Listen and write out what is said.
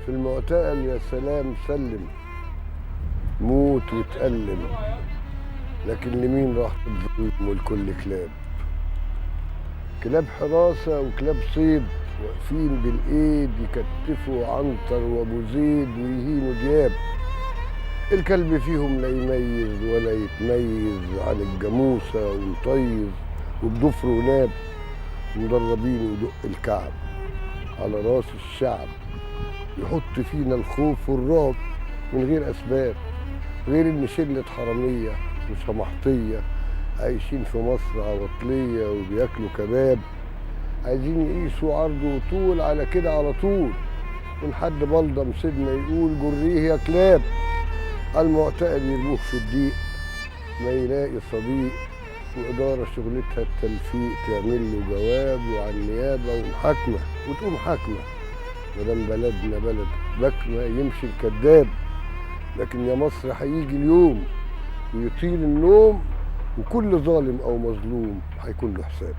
في المعتقل يا سلام سلم، موت وتألم، لكن لمين راح الظلم والكل كلاب؟ كلاب حراسة وكلاب صيد واقفين بالإيد يكتفوا عنتر وأبو زيد ويهينوا دياب. الكلب فيهم لا يميز ولا يتميز عن الجاموسة ومطيز وبضفر وناب، مدربين يدق الكعب على راس الشعب، يحط فينا الخوف والرعب من غير أسباب، غير إن شلة حرامية وسمحطية عايشين في مصر عواطلية وبياكلوا كباب، عايزين يقيسوا عرض وطول على كده على طول، من حد بلطة مسيدنا يقول جريه يا كلاب. على المعتقل يرموه في الضيق ما يلاقي صديق، وإدارة شغلتها التلفيق تعمل له جواب وعن النيابة ومحاكمة وتقوم حاكمة. مدام بلدنا بلد بكمة يمشي الكذاب، لكن يا مصر هيجي اليوم ويطير النوم، وكل ظالم أو مظلوم هيكون له حساب.